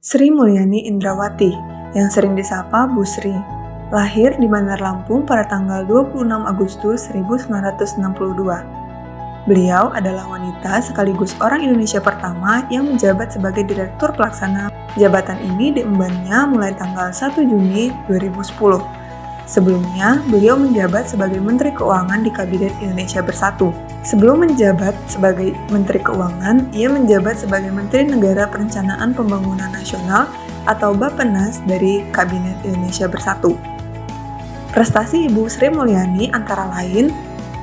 Sri Mulyani Indrawati, yang sering disapa Bu Sri, lahir di Bandar Lampung pada tanggal 26 Agustus 1962. Beliau adalah wanita sekaligus orang Indonesia pertama yang menjabat sebagai Direktur Pelaksana. Jabatan ini diembannya mulai tanggal 1 Juni 2010. Sebelumnya, beliau menjabat sebagai Menteri Keuangan di Kabinet Indonesia Bersatu. Sebelum menjabat sebagai Menteri Keuangan, ia menjabat sebagai Menteri Negara Perencanaan Pembangunan Nasional atau Bappenas dari Kabinet Indonesia Bersatu. Prestasi Ibu Sri Mulyani antara lain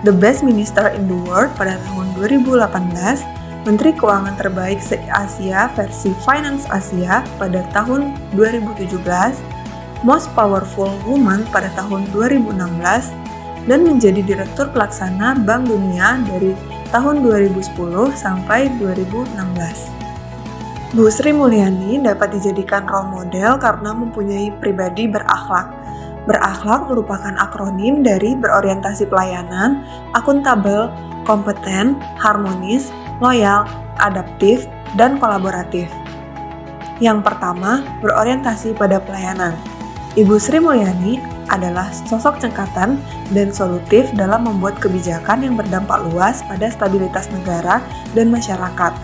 The Best Minister in the World pada tahun 2018, Menteri Keuangan Terbaik se-Asia versi Finance Asia pada tahun 2017, Most Powerful Woman pada tahun 2016, dan menjadi Direktur Pelaksana Bank Dunia dari tahun 2010 sampai 2016. Bu Sri Mulyani dapat dijadikan role model karena mempunyai pribadi berakhlak. Berakhlak merupakan akronim dari berorientasi pelayanan, akuntabel, kompeten, harmonis, loyal, adaptif, dan kolaboratif. Yang pertama, berorientasi pada pelayanan. Ibu Sri Mulyani adalah sosok cekatan dan solutif dalam membuat kebijakan yang berdampak luas pada stabilitas negara dan masyarakat.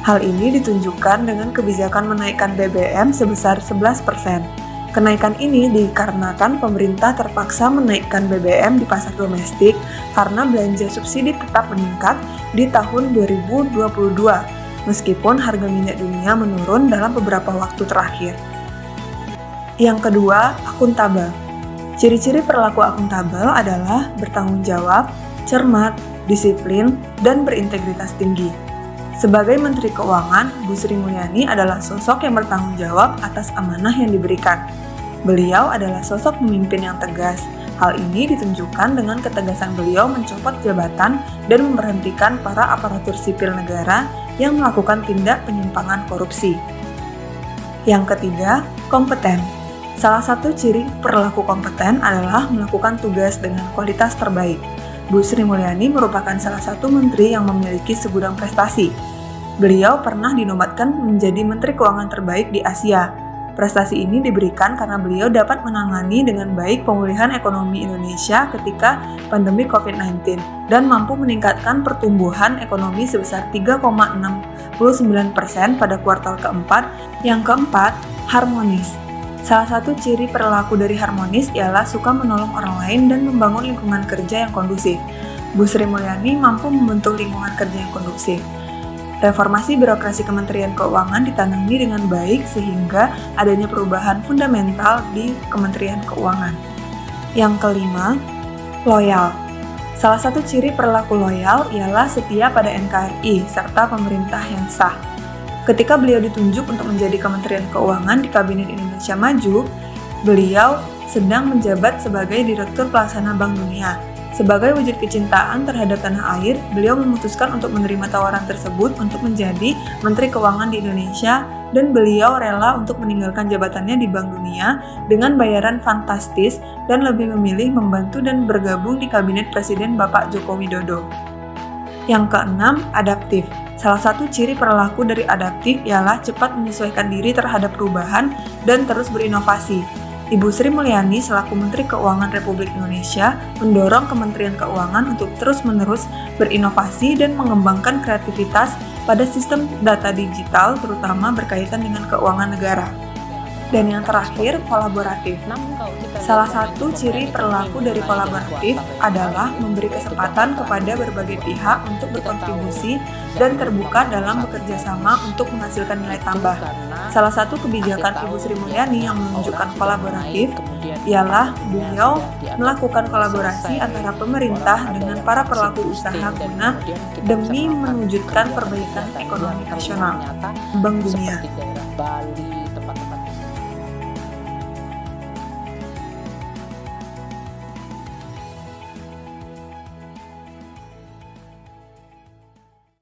Hal ini ditunjukkan dengan kebijakan menaikkan BBM sebesar 11%. Kenaikan ini dikarenakan pemerintah terpaksa menaikkan BBM di pasar domestik karena belanja subsidi tetap meningkat di tahun 2022, meskipun harga minyak dunia menurun dalam beberapa waktu terakhir. Yang kedua, akuntabel. Ciri-ciri perilaku akuntabel adalah bertanggung jawab, cermat, disiplin, dan berintegritas tinggi. Sebagai Menteri Keuangan, Bu Sri Mulyani adalah sosok yang bertanggung jawab atas amanah yang diberikan. Beliau adalah sosok pemimpin yang tegas. Hal ini ditunjukkan dengan ketegasan beliau mencopot jabatan dan memberhentikan para aparatur sipil negara yang melakukan tindak penyimpangan korupsi. Yang ketiga, kompeten. Salah satu ciri perilaku kompeten adalah melakukan tugas dengan kualitas terbaik. Bu Sri Mulyani merupakan salah satu menteri yang memiliki segudang prestasi. Beliau pernah dinobatkan menjadi Menteri Keuangan terbaik di Asia. Prestasi ini diberikan karena beliau dapat menangani dengan baik pemulihan ekonomi Indonesia ketika pandemi COVID-19 dan mampu meningkatkan pertumbuhan ekonomi sebesar 3,69% pada kuartal keempat. Yang keempat, harmonis. Salah satu ciri perilaku dari harmonis ialah suka menolong orang lain dan membangun lingkungan kerja yang kondusif. Bu Sri Mulyani mampu membentuk lingkungan kerja yang kondusif. Reformasi birokrasi Kementerian Keuangan ditangani dengan baik sehingga adanya perubahan fundamental di Kementerian Keuangan. Yang kelima, loyal. Salah satu ciri perilaku loyal ialah setia pada NKRI serta pemerintah yang sah. Ketika beliau ditunjuk untuk menjadi Kementerian Keuangan di Kabinet Indonesia Maju, beliau sedang menjabat sebagai Direktur Pelaksana Bank Dunia. Sebagai wujud kecintaan terhadap tanah air, beliau memutuskan untuk menerima tawaran tersebut untuk menjadi Menteri Keuangan di Indonesia dan beliau rela untuk meninggalkan jabatannya di Bank Dunia dengan bayaran fantastis dan lebih memilih membantu dan bergabung di Kabinet Presiden Bapak Joko Widodo. Yang keenam, adaptif. Salah satu ciri perilaku dari adaptif ialah cepat menyesuaikan diri terhadap perubahan dan terus berinovasi. Ibu Sri Mulyani selaku Menteri Keuangan Republik Indonesia mendorong Kementerian Keuangan untuk terus-menerus berinovasi dan mengembangkan kreativitas pada sistem data digital terutama berkaitan dengan keuangan negara. Dan yang terakhir, kolaboratif. Salah satu ciri perilaku dari kolaboratif adalah memberi kesempatan kepada berbagai pihak untuk berkontribusi dan terbuka dalam bekerja sama untuk menghasilkan nilai tambah. Salah satu kebijakan Ibu Sri Mulyani yang menunjukkan kolaboratif ialah beliau melakukan kolaborasi antara pemerintah dengan para pelaku usaha guna demi mewujudkan perbaikan ekonomi nasional. Bank Dunia.